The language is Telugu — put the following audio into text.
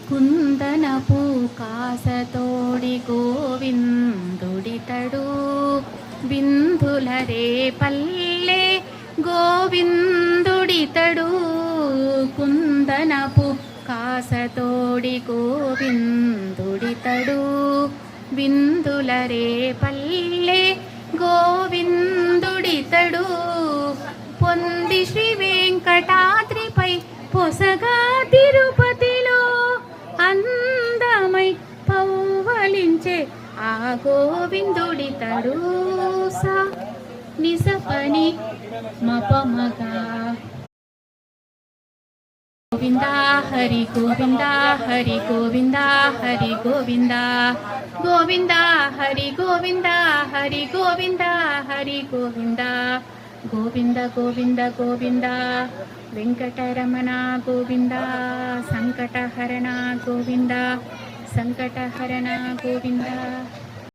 కుందనపు కాసతోడి గోవిందుడితడు విందులరే పల్లె గోవిందుడితడు కుందనపు కాసతోడి గోవిందుడితడు విందులరే పల్లె గోవిందుడితడు పొంది శ్రీ వెంకటాద్రిపై పొసగా తిరుపతిలో అందమై పౌవలించే ఆ గోవిందుడితడు సా నిసపని మపమగా గోవింద హరి గోవింద హరి గోవింద హరి గోవింద గోవింద హరి గోవింద హరి గోవింద హరి గోవింద గోవింద గోవింద గోవింద వెంకటరమణ గోవింద సంకటహరణ గోవింద సంకటహరణ గోవింద